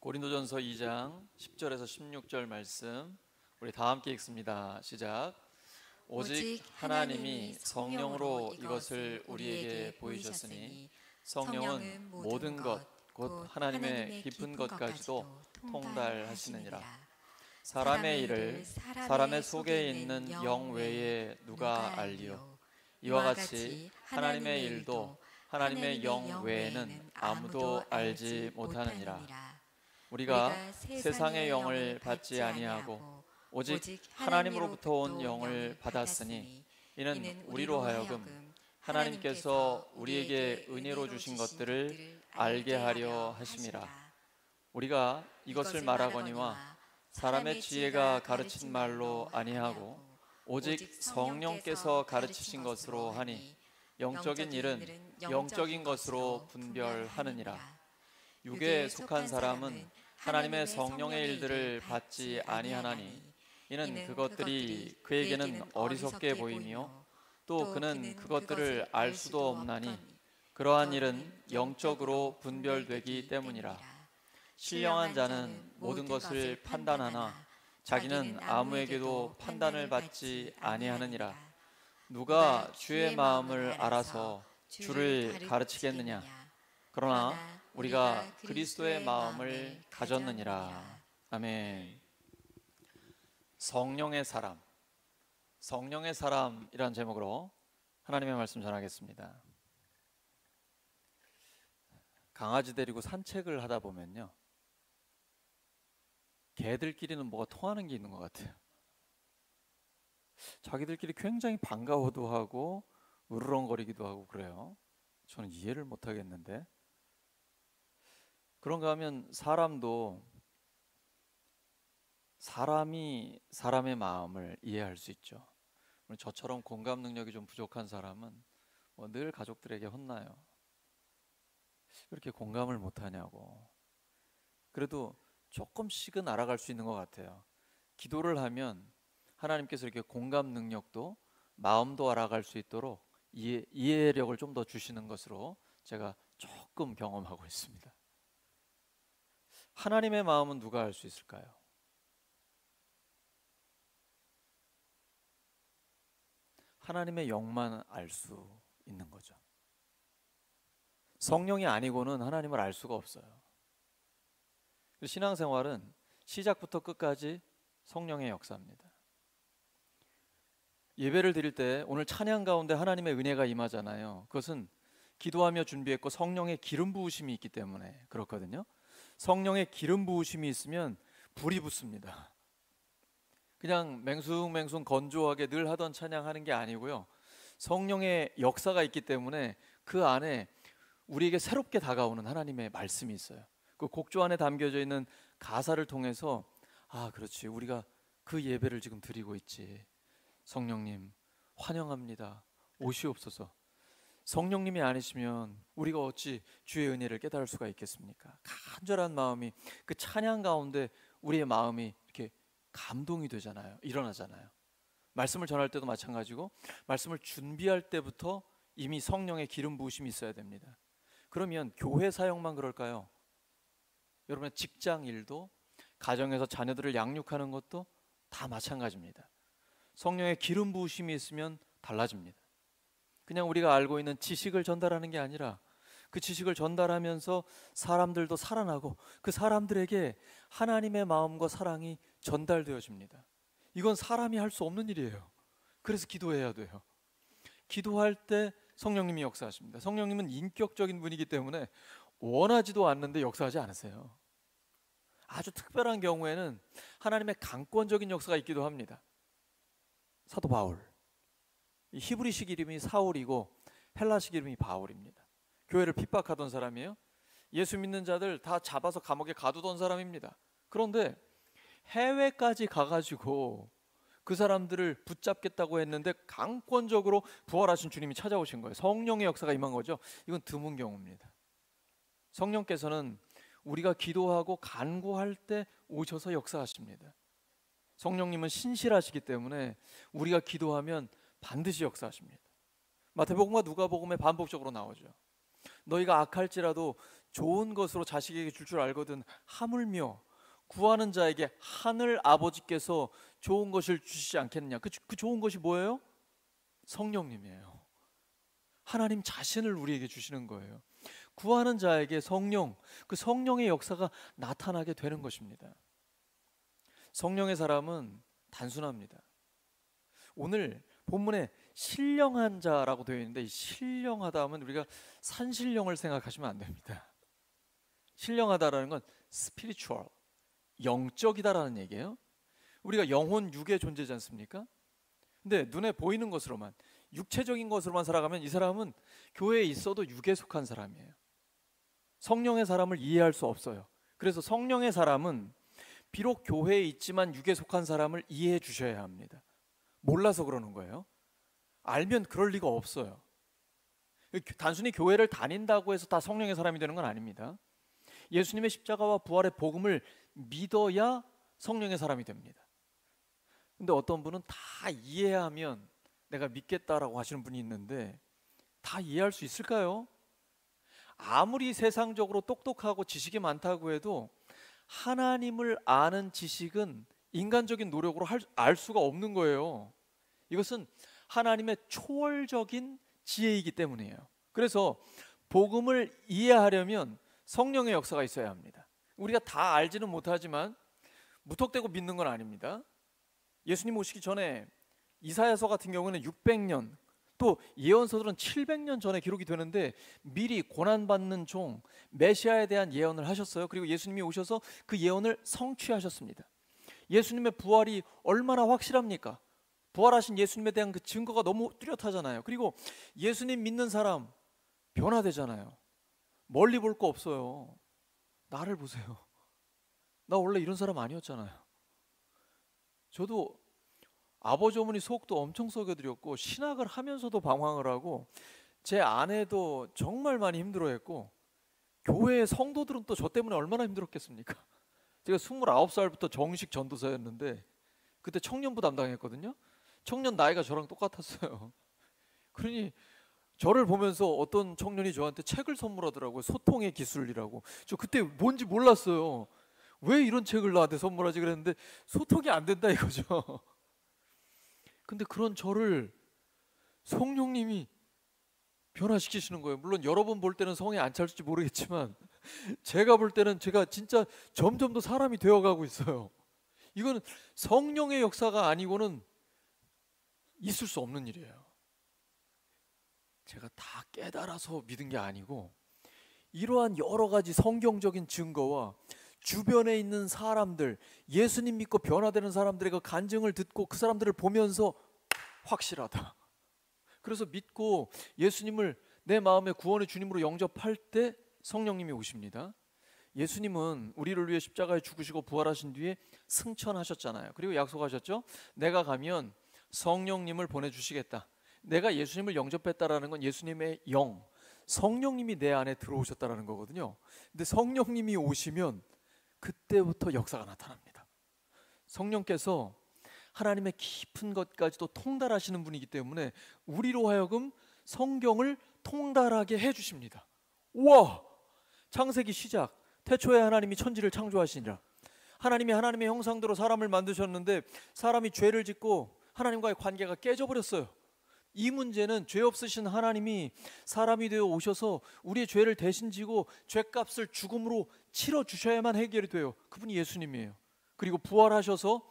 고린도전서 2장 10절에서 16절 말씀 우리 다 함께 읽습니다. 시작. 오직 하나님이 성령으로 이것을 우리에게 보이셨으니 성령은 모든 것 곧 하나님의 깊은 것까지도 통달하시느니라. 사람의 일을 사람의 속에 있는 영 외에 누가 알리요? 이와 같이 하나님의 일도 하나님의 영 외에는 아무도 알지 못하느니라. 우리가 세상의 영을 받지 아니하고 오직 하나님으로부터 온 영을 받았으니 이는 우리로 하여금 하나님께서 우리에게 은혜로 주신 것들을 알게 하려 하심이라. 우리가 이것을 말하거니와 사람의 지혜가 가르친 말로 아니하고 오직 성령께서 가르치신 것으로 하니 영적인 일은 영적인 것으로 분별하느니라. 육에 속한 사람은 하나님의 성령의 일들을 받지 아니하나니 이는 그것들이 그에게는 어리석게 보이며 또 그는 그것들을 알 수도 없나니 그러한 일은 영적으로 분별되기 때문이라. 신령한 자는 모든 것을 판단하나 자기는 아무에게도 판단을 받지 아니하느니라. 누가 주의 마음을 알아서 주를 가르치겠느냐? 그러나 우리가 그리스도의 마음을 가졌느니라. 아멘. 성령의 사람, 성령의 사람이란 제목으로 하나님의 말씀 전하겠습니다. 강아지 데리고 산책을 하다 보면요, 개들끼리는 뭐가 통하는 게 있는 것 같아요. 자기들끼리 굉장히 반가워도 하고 으르렁거리기도 하고 그래요. 저는 이해를 못 하겠는데. 그런가 하면 사람도 사람이 사람의 마음을 이해할 수 있죠. 저처럼 공감 능력이 좀 부족한 사람은 늘 가족들에게 혼나요. 왜 이렇게 공감을 못하냐고. 그래도 조금씩은 알아갈 수 있는 것 같아요. 기도를 하면 하나님께서 이렇게 공감 능력도 마음도 알아갈 수 있도록 이해력을 좀 더 주시는 것으로 제가 조금 경험하고 있습니다. 하나님의 마음은 누가 알 수 있을까요? 하나님의 영만 알 수 있는 거죠. 성령이 아니고는 하나님을 알 수가 없어요. 신앙생활은 시작부터 끝까지 성령의 역사입니다. 예배를 드릴 때 오늘 찬양 가운데 하나님의 은혜가 임하잖아요. 그것은 기도하며 준비했고 성령의 기름 부으심이 있기 때문에 그렇거든요. 성령의 기름 부으심이 있으면 불이 붙습니다. 그냥 맹숭맹숭 건조하게 늘 하던 찬양하는 게 아니고요, 성령의 역사가 있기 때문에 그 안에 우리에게 새롭게 다가오는 하나님의 말씀이 있어요. 그 곡조 안에 담겨져 있는 가사를 통해서 아, 그렇지, 우리가 그 예배를 지금 드리고 있지. 성령님 환영합니다. 오시옵소서. 성령님이 아니시면 우리가 어찌 주의 은혜를 깨달을 수가 있겠습니까? 간절한 마음이 그 찬양 가운데 우리의 마음이 이렇게 감동이 되잖아요. 일어나잖아요. 말씀을 전할 때도 마찬가지고 말씀을 준비할 때부터 이미 성령의 기름 부으심이 있어야 됩니다. 그러면 교회 사역만 그럴까요? 여러분의 직장 일도, 가정에서 자녀들을 양육하는 것도 다 마찬가지입니다. 성령의 기름 부으심이 있으면 달라집니다. 그냥 우리가 알고 있는 지식을 전달하는 게 아니라 그 지식을 전달하면서 사람들도 살아나고 그 사람들에게 하나님의 마음과 사랑이 전달되어집니다. 이건 사람이 할 수 없는 일이에요. 그래서 기도해야 돼요. 기도할 때 성령님이 역사하십니다. 성령님은 인격적인 분이기 때문에 원하지도 않는데 역사하지 않으세요. 아주 특별한 경우에는 하나님의 강권적인 역사가 있기도 합니다. 사도 바울, 히브리식 이름이 사울이고 헬라식 이름이 바울입니다. 교회를 핍박하던 사람이에요. 예수 믿는 자들 다 잡아서 감옥에 가두던 사람입니다. 그런데 해외까지 가가지고 그 사람들을 붙잡겠다고 했는데 강권적으로 부활하신 주님이 찾아오신 거예요. 성령의 역사가 임한 거죠. 이건 드문 경우입니다. 성령께서는 우리가 기도하고 간구할 때 오셔서 역사하십니다. 성령님은 신실하시기 때문에 우리가 기도하면 반드시 역사하십니다. 마태복음과 누가복음에 반복적으로 나오죠. 너희가 악할지라도 좋은 것으로 자식에게 줄 알거든 하물며 구하는 자에게 하늘 아버지께서 좋은 것을 주시지 않겠느냐. 그 좋은 것이 뭐예요? 성령님이에요. 하나님 자신을 우리에게 주시는 거예요. 구하는 자에게 성령, 그 성령의 역사가 나타나게 되는 것입니다. 성령의 사람은 단순합니다. 오늘 본문에 신령한 자라고 되어 있는데, 이 신령하다 하면 우리가 산신령을 생각하시면 안 됩니다. 신령하다라는 건 spiritual, 영적이다라는 얘기예요. 우리가 영혼, 육의 존재지 않습니까? 근데 눈에 보이는 것으로만, 육체적인 것으로만 살아가면 이 사람은 교회에 있어도 육에 속한 사람이에요. 성령의 사람을 이해할 수 없어요. 그래서 성령의 사람은 비록 교회에 있지만 육에 속한 사람을 이해해 주셔야 합니다. 몰라서 그러는 거예요. 알면 그럴 리가 없어요. 단순히 교회를 다닌다고 해서 다 성령의 사람이 되는 건 아닙니다. 예수님의 십자가와 부활의 복음을 믿어야 성령의 사람이 됩니다. 근데 어떤 분은 다 이해하면 내가 믿겠다라고 하시는 분이 있는데, 다 이해할 수 있을까요? 아무리 세상적으로 똑똑하고 지식이 많다고 해도 하나님을 아는 지식은 인간적인 노력으로 알 수가 없는 거예요. 이것은 하나님의 초월적인 지혜이기 때문이에요. 그래서 복음을 이해하려면 성령의 역사가 있어야 합니다. 우리가 다 알지는 못하지만 무턱대고 믿는 건 아닙니다. 예수님 오시기 전에 이사야서 같은 경우는 600년, 또 예언서들은 700년 전에 기록이 되는데 미리 고난받는 종 메시아에 대한 예언을 하셨어요. 그리고 예수님이 오셔서 그 예언을 성취하셨습니다. 예수님의 부활이 얼마나 확실합니까? 부활하신 예수님에 대한 그 증거가 너무 뚜렷하잖아요. 그리고 예수님 믿는 사람 변화되잖아요. 멀리 볼 거 없어요. 나를 보세요. 나 원래 이런 사람 아니었잖아요. 저도 아버지 어머니 속도 엄청 썩여드렸고 신학을 하면서도 방황을 하고 제 아내도 정말 많이 힘들어했고 교회의 성도들은 또 저 때문에 얼마나 힘들었겠습니까? 제가 29살부터 정식 전도사였는데 그때 청년부 담당했거든요. 청년 나이가 저랑 똑같았어요. 그러니 저를 보면서 어떤 청년이 저한테 책을 선물하더라고요. 소통의 기술이라고. 저 그때 뭔지 몰랐어요. 왜 이런 책을 나한테 선물하지 그랬는데 소통이 안 된다 이거죠. 근데 그런 저를 성령님이 변화시키시는 거예요. 물론 여러분 볼 때는 성에 안 찰지 모르겠지만 제가 볼 때는 제가 진짜 점점 더 사람이 되어가고 있어요. 이거는 성령의 역사가 아니고는 있을 수 없는 일이에요. 제가 다 깨달아서 믿은 게 아니고 이러한 여러 가지 성경적인 증거와 주변에 있는 사람들, 예수님 믿고 변화되는 사람들의 그 간증을 듣고 그 사람들을 보면서 확실하다. 그래서 믿고 예수님을 내 마음의 구원의 주님으로 영접할 때 성령님이 오십니다. 예수님은 우리를 위해 십자가에 죽으시고 부활하신 뒤에 승천하셨잖아요. 그리고 약속하셨죠. 내가 가면 성령님을 보내주시겠다. 내가 예수님을 영접했다라는 건 예수님의 영, 성령님이 내 안에 들어오셨다라는 거거든요. 근데 성령님이 오시면 그때부터 역사가 나타납니다. 성령께서 하나님의 깊은 것까지도 통달하시는 분이기 때문에 우리로 하여금 성경을 통달하게 해주십니다. 우와! 창세기 시작, 태초에 하나님이 천지를 창조하시니라. 하나님이 하나님의 형상대로 사람을 만드셨는데 사람이 죄를 짓고 하나님과의 관계가 깨져버렸어요. 이 문제는 죄 없으신 하나님이 사람이 되어 오셔서 우리의 죄를 대신 지고 죄값을 죽음으로 치러주셔야만 해결이 돼요. 그분이 예수님이에요. 그리고 부활하셔서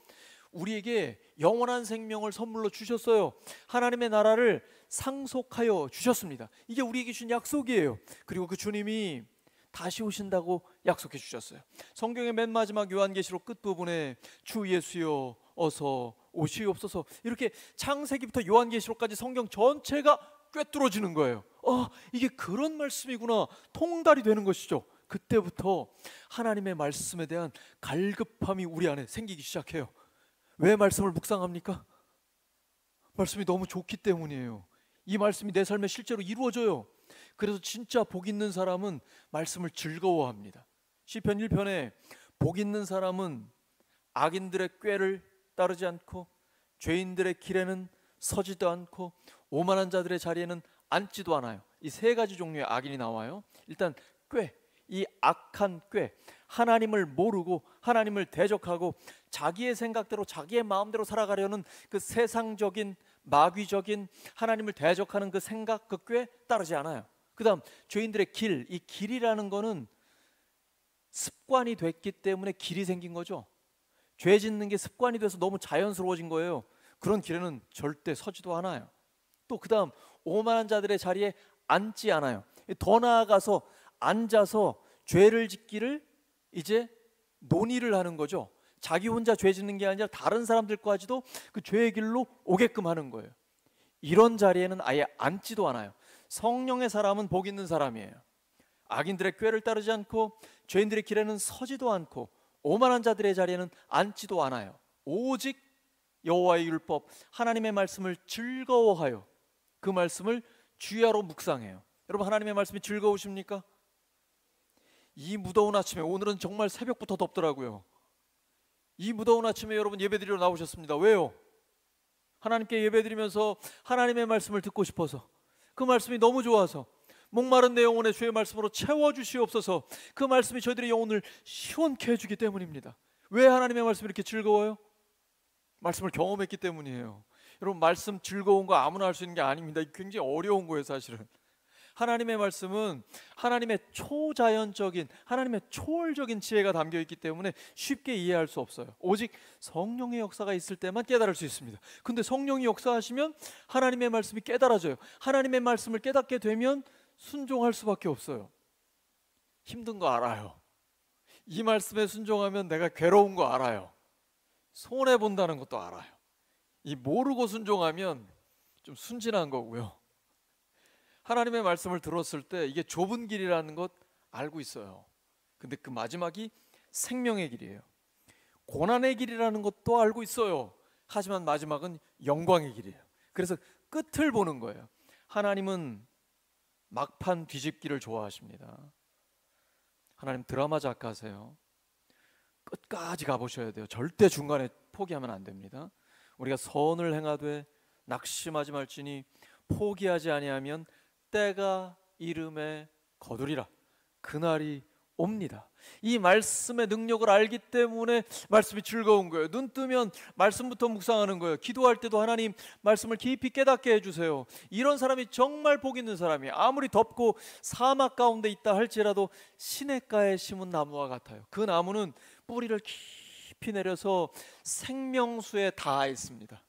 우리에게 영원한 생명을 선물로 주셨어요. 하나님의 나라를 상속하여 주셨습니다. 이게 우리에게 주신 약속이에요. 그리고 그 주님이 다시 오신다고 약속해 주셨어요. 성경의 맨 마지막 요한계시록 끝부분에 주 예수여 어서 오시옵소서, 이렇게 창세기부터 요한계시록까지 성경 전체가 꿰뚫어지는 거예요. 이게 그런 말씀이구나, 통달이 되는 것이죠. 그때부터 하나님의 말씀에 대한 갈급함이 우리 안에 생기기 시작해요. 왜 말씀을 묵상합니까? 말씀이 너무 좋기 때문이에요. 이 말씀이 내 삶에 실제로 이루어져요. 그래서 진짜 복 있는 사람은 말씀을 즐거워합니다. 시편 1편에 복 있는 사람은 악인들의 꾀를 따르지 않고 죄인들의 길에는 서지도 않고 오만한 자들의 자리에는 앉지도 않아요. 이 세 가지 종류의 악인이 나와요. 일단 꾀, 이 악한 꾀, 하나님을 모르고 하나님을 대적하고 자기의 생각대로 자기의 마음대로 살아가려는 그 세상적인 마귀적인 하나님을 대적하는 그 생각, 그 꾀 따르지 않아요. 그 다음 죄인들의 길, 이 길이라는 거는 습관이 됐기 때문에 길이 생긴 거죠. 죄 짓는 게 습관이 돼서 너무 자연스러워진 거예요. 그런 길에는 절대 서지도 않아요. 또 그 다음 오만한 자들의 자리에 앉지 않아요. 더 나아가서 앉아서 죄를 짓기를 이제 논의를 하는 거죠. 자기 혼자 죄 짓는 게 아니라 다른 사람들까지도 그 죄의 길로 오게끔 하는 거예요. 이런 자리에는 아예 앉지도 않아요. 성령의 사람은 복 있는 사람이에요. 악인들의 꾀를 따르지 않고 죄인들의 길에는 서지도 않고 오만한 자들의 자리에는 앉지도 않아요. 오직 여호와의 율법 하나님의 말씀을 즐거워하여 그 말씀을 주야로 묵상해요. 여러분, 하나님의 말씀이 즐거우십니까? 이 무더운 아침에, 오늘은 정말 새벽부터 덥더라고요. 이 무더운 아침에 여러분 예배드리러 나오셨습니다. 왜요? 하나님께 예배드리면서 하나님의 말씀을 듣고 싶어서, 그 말씀이 너무 좋아서, 목마른 내 영혼의 주의 말씀으로 채워주시옵소서. 그 말씀이 저희들의 영혼을 시원케 해주기 때문입니다. 왜 하나님의 말씀이 이렇게 즐거워요? 말씀을 경험했기 때문이에요. 여러분, 말씀 즐거운 거 아무나 할 수 있는 게 아닙니다. 굉장히 어려운 거예요, 사실은. 하나님의 말씀은 하나님의 초자연적인, 하나님의 초월적인 지혜가 담겨 있기 때문에 쉽게 이해할 수 없어요. 오직 성령의 역사가 있을 때만 깨달을 수 있습니다. 근데 성령이 역사하시면 하나님의 말씀이 깨달아져요. 하나님의 말씀을 깨닫게 되면 순종할 수밖에 없어요. 힘든 거 알아요. 이 말씀에 순종하면 내가 괴로운 거 알아요. 손해본다는 것도 알아요. 이 모르고 순종하면 좀 순진한 거고요. 하나님의 말씀을 들었을 때 이게 좁은 길이라는 것 알고 있어요. 근데 그 마지막이 생명의 길이에요. 고난의 길이라는 것도 알고 있어요. 하지만 마지막은 영광의 길이에요. 그래서 끝을 보는 거예요. 하나님은 막판 뒤집기를 좋아하십니다. 하나님 드라마 작가세요. 끝까지 가보셔야 돼요. 절대 중간에 포기하면 안 됩니다. 우리가 선을 행하되 낙심하지 말지니 포기하지 아니하면 때가 이름에 거두리라. 그날이 옵니다. 이 말씀의 능력을 알기 때문에 말씀이 즐거운 거예요. 눈 뜨면 말씀부터 묵상하는 거예요. 기도할 때도 하나님 말씀을 깊이 깨닫게 해주세요. 이런 사람이 정말 복 있는 사람이에요. 아무리 덥고 사막 가운데 있다 할지라도 시냇가에 심은 나무와 같아요. 그 나무는 뿌리를 깊이 내려서 생명수에 닿아 있습니다.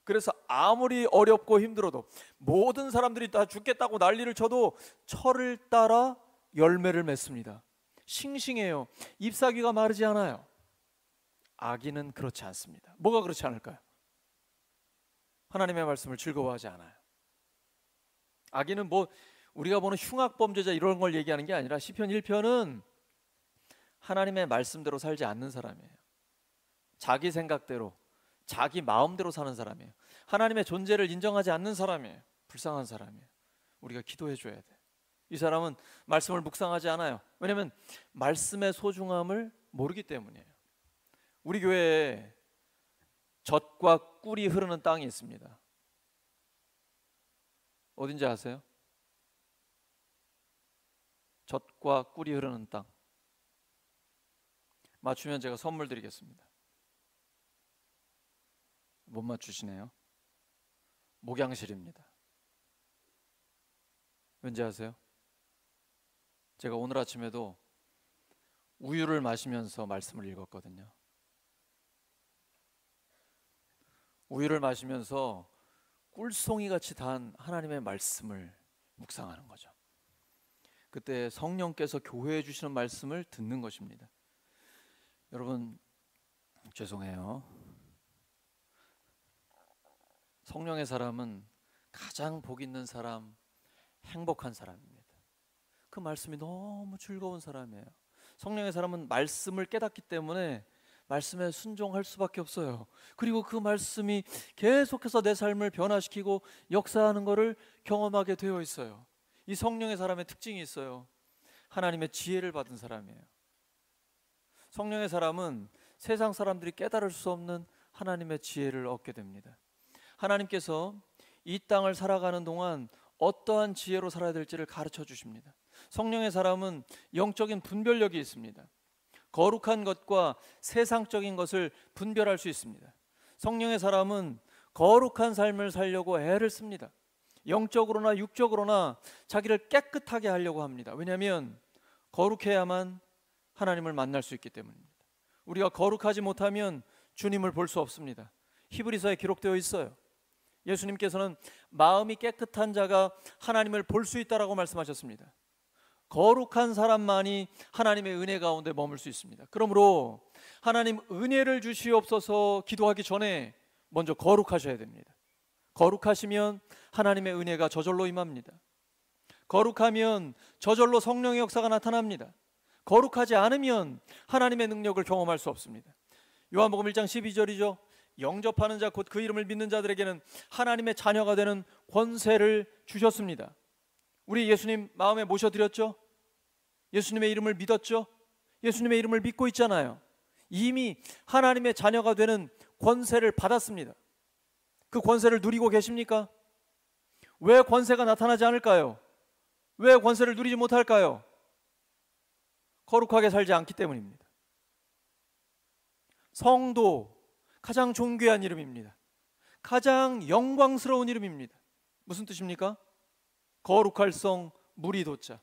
그래서 아무리 어렵고 힘들어도 모든 사람들이 다 죽겠다고 난리를 쳐도 철을 따라 열매를 맺습니다. 싱싱해요. 잎사귀가 마르지 않아요. 악인은 그렇지 않습니다. 뭐가 그렇지 않을까요? 하나님의 말씀을 즐거워하지 않아요. 악인은 뭐 우리가 보는 흉악범죄자 이런 걸 얘기하는 게 아니라 시편 1편은 하나님의 말씀대로 살지 않는 사람이에요. 자기 생각대로 자기 마음대로 사는 사람이에요. 하나님의 존재를 인정하지 않는 사람이에요. 불쌍한 사람이에요. 우리가 기도해 줘야 돼. 이 사람은 말씀을 묵상하지 않아요. 왜냐하면 말씀의 소중함을 모르기 때문이에요. 우리 교회에 젖과 꿀이 흐르는 땅이 있습니다. 어딘지 아세요? 젖과 꿀이 흐르는 땅. 맞추면 제가 선물 드리겠습니다. 못 맞추시네요. 목양실입니다. 왠지 아세요? 제가 오늘 아침에도 우유를 마시면서 말씀을 읽었거든요. 우유를 마시면서 꿀송이 같이 단 하나님의 말씀을 묵상하는 거죠. 그때 성령께서 교회해 주시는 말씀을 듣는 것입니다. 여러분, 죄송해요. 성령의 사람은 가장 복 있는 사람, 행복한 사람입니다. 그 말씀이 너무 즐거운 사람이에요. 성령의 사람은 말씀을 깨닫기 때문에 말씀에 순종할 수밖에 없어요. 그리고 그 말씀이 계속해서 내 삶을 변화시키고 역사하는 것을 경험하게 되어 있어요. 이 성령의 사람의 특징이 있어요. 하나님의 지혜를 받은 사람이에요. 성령의 사람은 세상 사람들이 깨달을 수 없는 하나님의 지혜를 얻게 됩니다. 하나님께서 이 땅을 살아가는 동안 어떠한 지혜로 살아야 될지를 가르쳐 주십니다. 성령의 사람은 영적인 분별력이 있습니다. 거룩한 것과 세상적인 것을 분별할 수 있습니다. 성령의 사람은 거룩한 삶을 살려고 애를 씁니다. 영적으로나 육적으로나 자기를 깨끗하게 하려고 합니다. 왜냐하면 거룩해야만 하나님을 만날 수 있기 때문입니다. 우리가 거룩하지 못하면 주님을 볼 수 없습니다. 히브리서에 기록되어 있어요. 예수님께서는 마음이 깨끗한 자가 하나님을 볼 수 있다라고 말씀하셨습니다. 거룩한 사람만이 하나님의 은혜 가운데 머물 수 있습니다. 그러므로 하나님 은혜를 주시옵소서 기도하기 전에 먼저 거룩하셔야 됩니다. 거룩하시면 하나님의 은혜가 저절로 임합니다. 거룩하면 저절로 성령의 역사가 나타납니다. 거룩하지 않으면 하나님의 능력을 경험할 수 없습니다. 요한복음 1장 12절이죠. 영접하는 자 곧 그 이름을 믿는 자들에게는 하나님의 자녀가 되는 권세를 주셨습니다. 우리 예수님 마음에 모셔드렸죠? 예수님의 이름을 믿었죠? 예수님의 이름을 믿고 있잖아요. 이미 하나님의 자녀가 되는 권세를 받았습니다. 그 권세를 누리고 계십니까? 왜 권세가 나타나지 않을까요? 왜 권세를 누리지 못할까요? 거룩하게 살지 않기 때문입니다. 성도, 가장 존귀한 이름입니다. 가장 영광스러운 이름입니다. 무슨 뜻입니까? 거룩할 성 무리도자,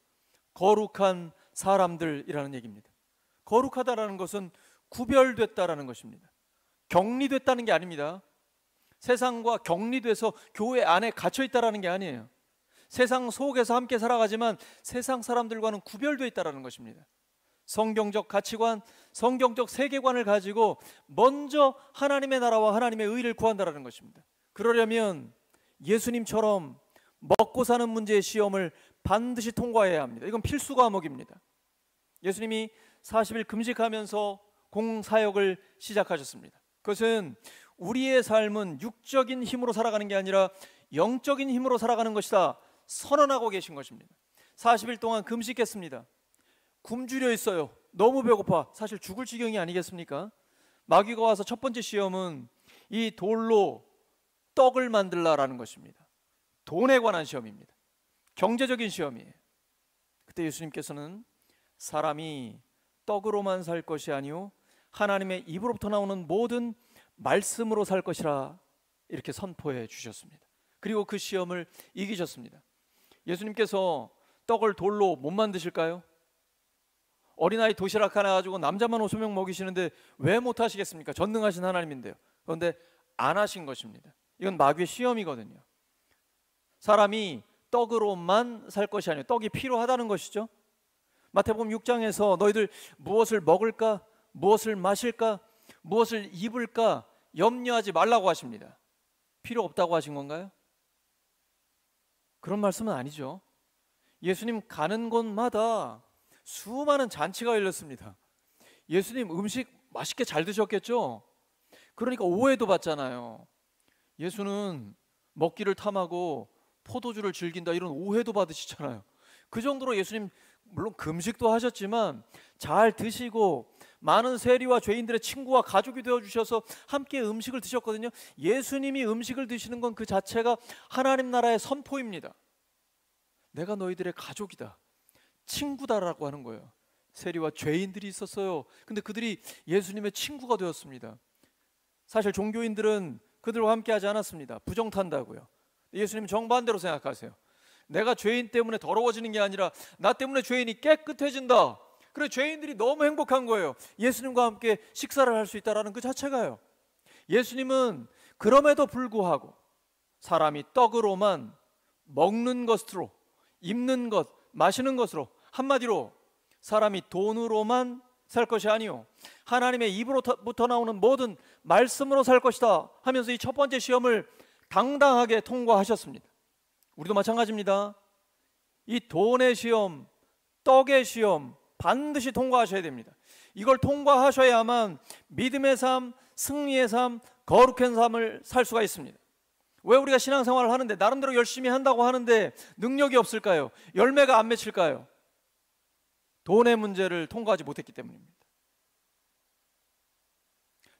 거룩한 사람들이라는 얘기입니다. 거룩하다라는 것은 구별됐다라는 것입니다. 격리됐다는 게 아닙니다. 세상과 격리돼서 교회 안에 갇혀 있다라는 게 아니에요. 세상 속에서 함께 살아가지만 세상 사람들과는 구별되어 있다라는 것입니다. 성경적 가치관, 성경적 세계관을 가지고 먼저 하나님의 나라와 하나님의 의를 구한다라는 것입니다. 그러려면 예수님처럼 먹고 사는 문제의 시험을 반드시 통과해야 합니다. 이건 필수 과목입니다. 예수님이 40일 금식하면서 공사역을 시작하셨습니다. 그것은 우리의 삶은 육적인 힘으로 살아가는 게 아니라 영적인 힘으로 살아가는 것이다 선언하고 계신 것입니다. 40일 동안 금식했습니다. 굶주려 있어요. 너무 배고파. 사실 죽을 지경이 아니겠습니까? 마귀가 와서 첫 번째 시험은 이 돌로 떡을 만들라라는 것입니다. 돈에 관한 시험입니다. 경제적인 시험이에요. 그때 예수님께서는 사람이 떡으로만 살 것이 아니요 하나님의 입으로부터 나오는 모든 말씀으로 살 것이라 이렇게 선포해 주셨습니다. 그리고 그 시험을 이기셨습니다. 예수님께서 떡을 돌로 못 만드실까요? 어린아이 도시락 하나 가지고 남자만 5명 먹이시는데 왜 못하시겠습니까? 전능하신 하나님인데요. 그런데 안 하신 것입니다. 이건 마귀의 시험이거든요. 사람이 떡으로만 살 것이 아니에요. 떡이 필요하다는 것이죠. 마태복음 6장에서 너희들 무엇을 먹을까? 무엇을 마실까? 무엇을 입을까? 염려하지 말라고 하십니다. 필요 없다고 하신 건가요? 그런 말씀은 아니죠. 예수님 가는 곳마다 수많은 잔치가 열렸습니다. 예수님 음식 맛있게 잘 드셨겠죠? 그러니까 오해도 받잖아요. 예수는 먹기를 탐하고 포도주를 즐긴다 이런 오해도 받으시잖아요. 그 정도로 예수님 물론 금식도 하셨지만 잘 드시고 많은 세리와 죄인들의 친구와 가족이 되어주셔서 함께 음식을 드셨거든요. 예수님이 음식을 드시는 건 그 자체가 하나님 나라의 선포입니다. 내가 너희들의 가족이다, 친구다라고 하는 거예요. 세리와 죄인들이 있었어요. 근데 그들이 예수님의 친구가 되었습니다. 사실 종교인들은 그들과 함께 하지 않았습니다. 부정탄다고요. 예수님 정반대로 생각하세요. 내가 죄인 때문에 더러워지는 게 아니라 나 때문에 죄인이 깨끗해진다. 그래 죄인들이 너무 행복한 거예요. 예수님과 함께 식사를 할 수 있다라는 그 자체가요. 예수님은 그럼에도 불구하고 사람이 떡으로만 먹는 것으로, 입는 것, 마시는 것으로, 한마디로 사람이 돈으로만 살 것이 아니요 하나님의 입으로부터 나오는 모든 말씀으로 살 것이다 하면서 이 첫 번째 시험을 당당하게 통과하셨습니다. 우리도 마찬가지입니다. 이 돈의 시험, 떡의 시험 반드시 통과하셔야 됩니다. 이걸 통과하셔야만 믿음의 삶, 승리의 삶, 거룩한 삶을 살 수가 있습니다. 왜 우리가 신앙생활을 하는데 나름대로 열심히 한다고 하는데 능력이 없을까요? 열매가 안 맺힐까요? 돈의 문제를 통과하지 못했기 때문입니다.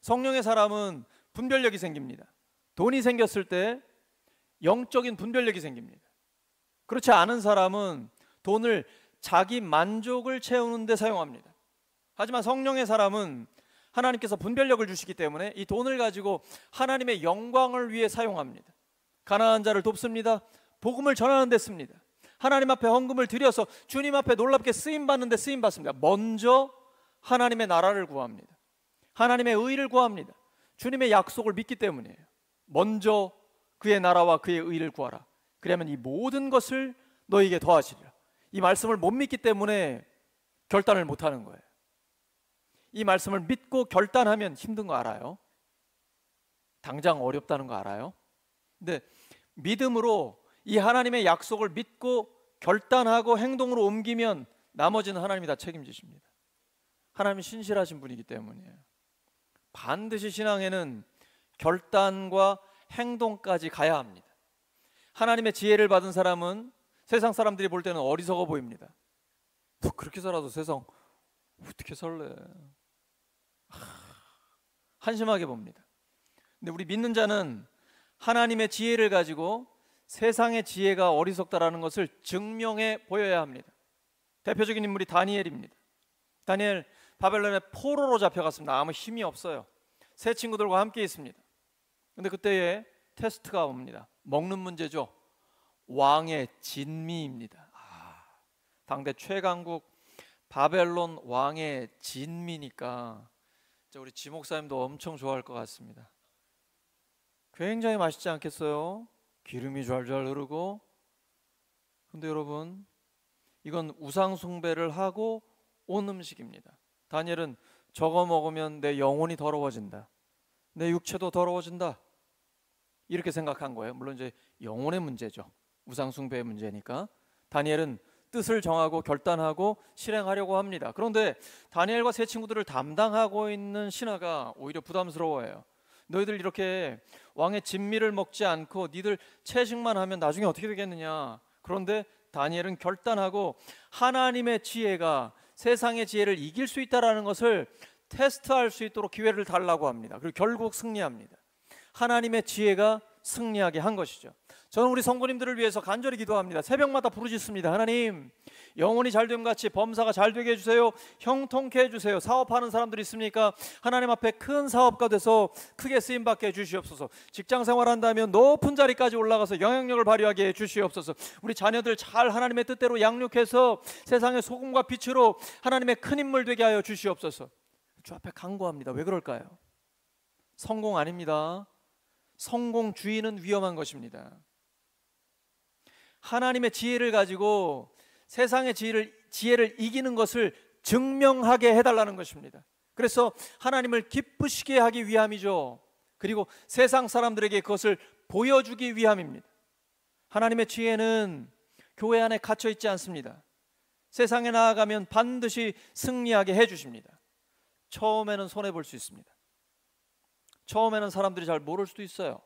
성령의 사람은 분별력이 생깁니다. 돈이 생겼을 때 영적인 분별력이 생깁니다. 그렇지 않은 사람은 돈을 자기 만족을 채우는 데 사용합니다. 하지만 성령의 사람은 하나님께서 분별력을 주시기 때문에 이 돈을 가지고 하나님의 영광을 위해 사용합니다. 가난한 자를 돕습니다. 복음을 전하는 데 씁니다. 하나님 앞에 헌금을 드려서 주님 앞에 놀랍게 쓰임받는 데 쓰임받습니다. 먼저 하나님의 나라를 구합니다. 하나님의 의를 구합니다. 주님의 약속을 믿기 때문이에요. 먼저 그의 나라와 그의 의를 구하라. 그러면 이 모든 것을 너에게 더하시리라. 이 말씀을 못 믿기 때문에 결단을 못하는 거예요. 이 말씀을 믿고 결단하면 힘든 거 알아요? 당장 어렵다는 거 알아요? 근데 믿음으로 이 하나님의 약속을 믿고 결단하고 행동으로 옮기면 나머지는 하나님이 다 책임지십니다. 하나님이 신실하신 분이기 때문이에요. 반드시 신앙에는 결단과 행동까지 가야 합니다. 하나님의 지혜를 받은 사람은 세상 사람들이 볼 때는 어리석어 보입니다. 너 그렇게 살아도 세상 어떻게 살래? 한심하게 봅니다. 근데 우리 믿는 자는 하나님의 지혜를 가지고 세상의 지혜가 어리석다라는 것을 증명해 보여야 합니다. 대표적인 인물이 다니엘입니다. 다니엘 바벨론의 포로로 잡혀갔습니다. 아무 힘이 없어요. 새 친구들과 함께 있습니다. 근데 그때에 테스트가 옵니다. 먹는 문제죠. 왕의 진미입니다. 당대 최강국 바벨론 왕의 진미니까 우리 지 목사님도 엄청 좋아할 것 같습니다. 굉장히 맛있지 않겠어요? 기름이 좔좔 흐르고. 근데 여러분, 이건 우상 숭배를 하고 온 음식입니다. 다니엘은 저거 먹으면 내 영혼이 더러워진다, 내 육체도 더러워진다, 이렇게 생각한 거예요. 물론 이제 영혼의 문제죠. 우상 숭배의 문제니까. 다니엘은 뜻을 정하고 결단하고 실행하려고 합니다. 그런데 다니엘과 세 친구들을 담당하고 있는 신하가 오히려 부담스러워해요. 너희들 이렇게 왕의 진미를 먹지 않고 니들 채식만 하면 나중에 어떻게 되겠느냐. 그런데 다니엘은 결단하고 하나님의 지혜가 세상의 지혜를 이길 수 있다는 것을 테스트할 수 있도록 기회를 달라고 합니다. 그리고 결국 승리합니다. 하나님의 지혜가 승리하게 한 것이죠. 저는 우리 성도님들을 위해서 간절히 기도합니다. 새벽마다 부르짖습니다. 하나님, 영혼이 잘됨 같이 범사가 잘되게 해주세요. 형통케 해주세요. 사업하는 사람들이 있습니까? 하나님 앞에 큰 사업가 돼서 크게 쓰임받게 해주시옵소서. 직장 생활한다면 높은 자리까지 올라가서 영향력을 발휘하게 해주시옵소서. 우리 자녀들 잘 하나님의 뜻대로 양육해서 세상의 소금과 빛으로 하나님의 큰 인물 되게 하여 주시옵소서. 주 앞에 간구합니다. 왜 그럴까요? 성공 아닙니다. 성공주의는 위험한 것입니다. 하나님의 지혜를 가지고 세상의 지혜를 이기는 것을 증명하게 해달라는 것입니다. 그래서 하나님을 기쁘시게 하기 위함이죠. 그리고 세상 사람들에게 그것을 보여주기 위함입니다. 하나님의 지혜는 교회 안에 갇혀 있지 않습니다. 세상에 나아가면 반드시 승리하게 해주십니다. 처음에는 손해볼 수 있습니다. 처음에는 사람들이 잘 모를 수도 있어요.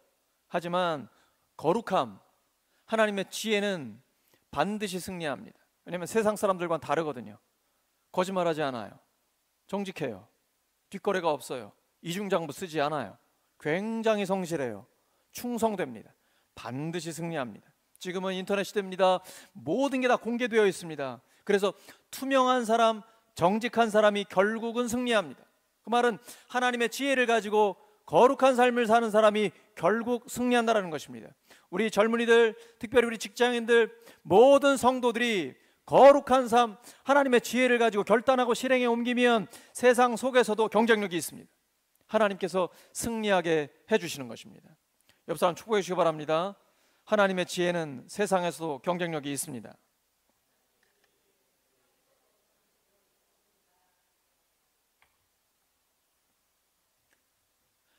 하지만 거룩함, 하나님의 지혜는 반드시 승리합니다. 왜냐하면 세상 사람들과는 다르거든요. 거짓말하지 않아요. 정직해요. 뒷거래가 없어요. 이중장부 쓰지 않아요. 굉장히 성실해요. 충성됩니다. 반드시 승리합니다. 지금은 인터넷 시대입니다. 모든 게 다 공개되어 있습니다. 그래서 투명한 사람, 정직한 사람이 결국은 승리합니다. 그 말은 하나님의 지혜를 가지고 거룩한 삶을 사는 사람이 결국 승리한다는 것입니다. 우리 젊은이들, 특별히 우리 직장인들, 모든 성도들이 거룩한 삶, 하나님의 지혜를 가지고 결단하고 실행에 옮기면 세상 속에서도 경쟁력이 있습니다. 하나님께서 승리하게 해주시는 것입니다. 옆 사람 축복해 주시기 바랍니다. 하나님의 지혜는 세상에서도 경쟁력이 있습니다.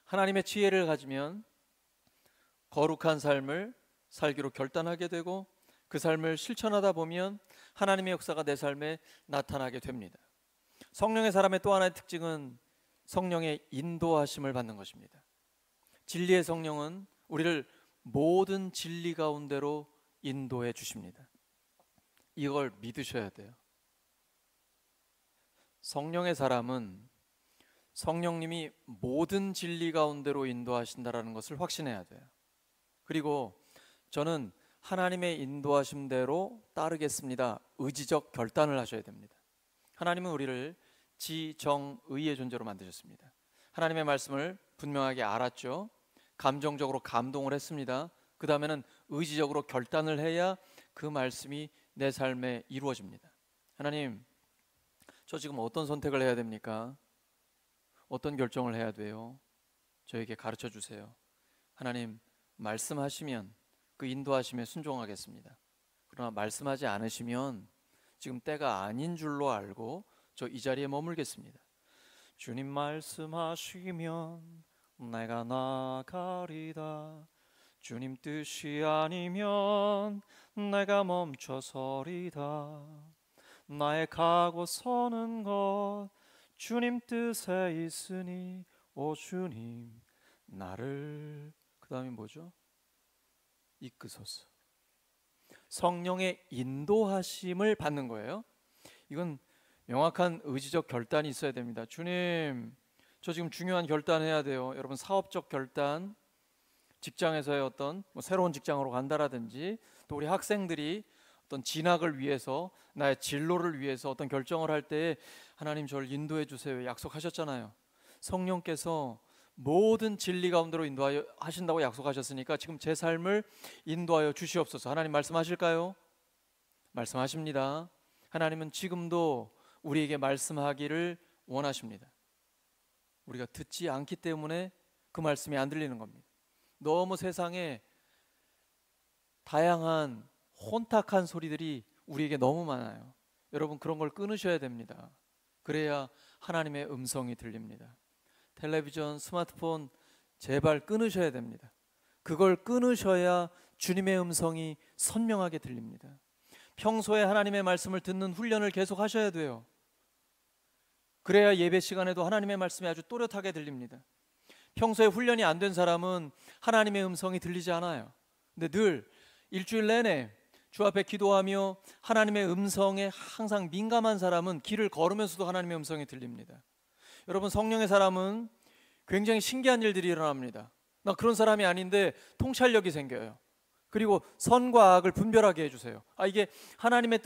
하나님의 지혜를 가지면 거룩한 삶을 살기로 결단하게 되고 그 삶을 실천하다 보면 하나님의 역사가 내 삶에 나타나게 됩니다. 성령의 사람의 또 하나의 특징은 성령의 인도하심을 받는 것입니다. 진리의 성령은 우리를 모든 진리 가운데로 인도해 주십니다. 이걸 믿으셔야 돼요. 성령의 사람은 성령님이 모든 진리 가운데로 인도하신다라는 것을 확신해야 돼요. 그리고 저는 하나님의 인도하심대로 따르겠습니다. 의지적 결단을 하셔야 됩니다. 하나님은 우리를 지정의의 존재로 만드셨습니다. 하나님의 말씀을 분명하게 알았죠. 감정적으로 감동을 했습니다. 그 다음에는 의지적으로 결단을 해야 그 말씀이 내 삶에 이루어집니다. 하나님, 저 지금 어떤 선택을 해야 됩니까? 어떤 결정을 해야 돼요? 저에게 가르쳐 주세요. 하나님, 말씀하시면 그 인도하심에 순종하겠습니다. 그러나 말씀하지 않으시면 지금 때가 아닌 줄로 알고 저 이 자리에 머물겠습니다. 주님 말씀하시면 내가 나가리다. 주님 뜻이 아니면 내가 멈춰서리다. 나의 가고 서는 것 주님 뜻에 있으니 오 주님 나를, 그 다음에 뭐죠? 이끄소서. 성령의 인도하심을 받는 거예요. 이건 명확한 의지적 결단이 있어야 됩니다. 주님, 저 지금 중요한 결단해야 돼요. 여러분, 사업적 결단, 직장에서의 어떤 새로운 직장으로 간다라든지, 또 우리 학생들이 어떤 진학을 위해서, 나의 진로를 위해서 어떤 결정을 할 때 하나님 저를 인도해 주세요 약속하셨잖아요. 성령께서 모든 진리 가운데로 인도하여 하신다고 약속하셨으니까 지금 제 삶을 인도하여 주시옵소서. 하나님 말씀하실까요? 말씀하십니다. 하나님은 지금도 우리에게 말씀하기를 원하십니다. 우리가 듣지 않기 때문에 그 말씀이 안 들리는 겁니다. 너무 세상에 다양한 혼탁한 소리들이 우리에게 너무 많아요. 여러분, 그런 걸 끊으셔야 됩니다. 그래야 하나님의 음성이 들립니다. 텔레비전, 스마트폰 제발 끊으셔야 됩니다. 그걸 끊으셔야 주님의 음성이 선명하게 들립니다. 평소에 하나님의 말씀을 듣는 훈련을 계속 하셔야 돼요. 그래야 예배 시간에도 하나님의 말씀이 아주 또렷하게 들립니다. 평소에 훈련이 안 된 사람은 하나님의 음성이 들리지 않아요. 근데 늘 일주일 내내 주 앞에 기도하며 하나님의 음성에 항상 민감한 사람은 길을 걸으면서도 하나님의 음성이 들립니다. 여러분, 성령의 사람은 굉장히 신기한 일들이 일어납니다. 나 그런 사람이 아닌데 통찰력이 생겨요. 그리고 선과 악을 분별하게 해주세요. 이게 하나님의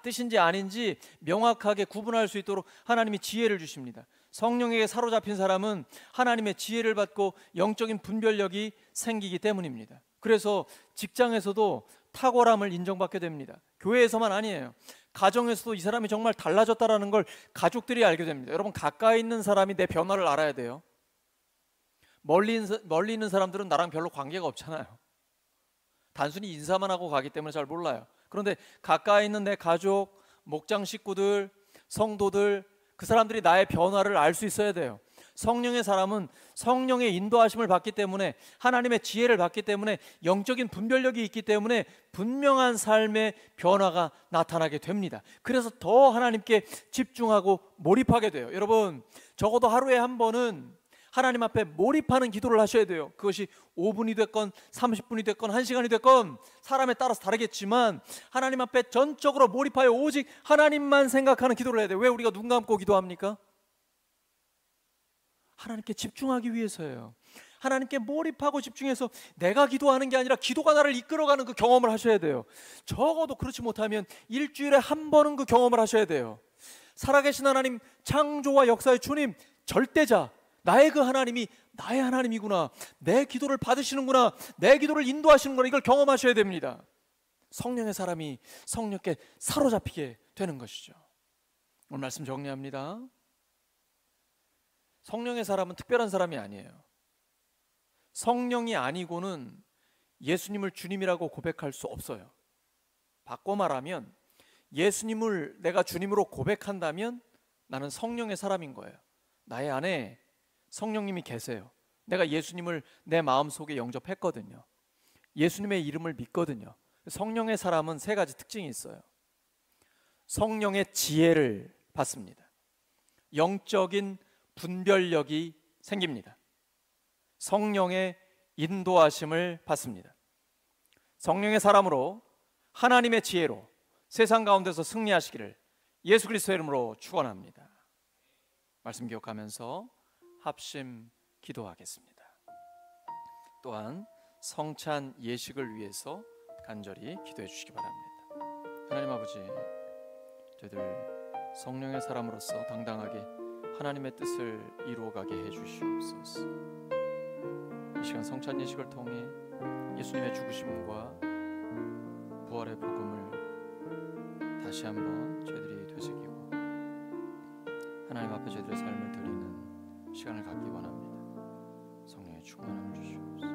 뜻인지 아닌지 명확하게 구분할 수 있도록 하나님이 지혜를 주십니다. 성령에게 사로잡힌 사람은 하나님의 지혜를 받고 영적인 분별력이 생기기 때문입니다. 그래서 직장에서도 탁월함을 인정받게 됩니다. 교회에서만 아니에요. 가정에서도 이 사람이 정말 달라졌다라는 걸 가족들이 알게 됩니다. 여러분, 가까이 있는 사람이 내 변화를 알아야 돼요. 멀리 있는 사람들은 나랑 별로 관계가 없잖아요. 단순히 인사만 하고 가기 때문에 잘 몰라요. 그런데 가까이 있는 내 가족, 목장 식구들, 성도들, 그 사람들이 나의 변화를 알 수 있어야 돼요. 성령의 사람은 성령의 인도하심을 받기 때문에, 하나님의 지혜를 받기 때문에, 영적인 분별력이 있기 때문에 분명한 삶의 변화가 나타나게 됩니다. 그래서 더 하나님께 집중하고 몰입하게 돼요. 여러분, 적어도 하루에 한 번은 하나님 앞에 몰입하는 기도를 하셔야 돼요. 그것이 5분이 됐건 30분이 됐건 1시간이 됐건 사람에 따라서 다르겠지만 하나님 앞에 전적으로 몰입하여 오직 하나님만 생각하는 기도를 해야 돼요. 왜 우리가 눈 감고 기도합니까? 하나님께 집중하기 위해서예요. 하나님께 몰입하고 집중해서 내가 기도하는 게 아니라 기도가 나를 이끌어가는 그 경험을 하셔야 돼요. 적어도 그렇지 못하면 일주일에 한 번은 그 경험을 하셔야 돼요. 살아계신 하나님, 창조와 역사의 주님, 절대자, 나의 그 하나님이 나의 하나님이구나, 내 기도를 받으시는구나, 내 기도를 인도하시는구나, 이걸 경험하셔야 됩니다. 성령의 사람이 성령께 사로잡히게 되는 것이죠. 오늘 말씀 정리합니다. 성령의 사람은 특별한 사람이 아니에요. 성령이 아니고는 예수님을 주님이라고 고백할 수 없어요. 바꿔 말하면 예수님을 내가 주님으로 고백한다면 나는 성령의 사람인 거예요. 나의 안에 성령님이 계세요. 내가 예수님을 내 마음속에 영접했거든요. 예수님의 이름을 믿거든요. 성령의 사람은 세 가지 특징이 있어요. 성령의 지혜를 받습니다. 영적인 분별력이 생깁니다. 성령의 인도하심을 받습니다. 성령의 사람으로 하나님의 지혜로 세상 가운데서 승리하시기를 예수 그리스도의 이름으로 축원합니다. 말씀 기억하면서 합심 기도하겠습니다. 또한 성찬 예식을 위해서 간절히 기도해 주시기 바랍니다. 하나님 아버지, 저희들 성령의 사람으로서 당당하게 하나님의 뜻을 이루어가게 해주시옵소서. 이 시간 성찬 예식을 통해 예수님의 죽으심과 부활의 복음을 다시 한번 저희들이 되새기고 하나님 앞에 저희들의 삶을 드리는 시간을 갖기 원합니다. 성령의 충만함을 주시옵소서.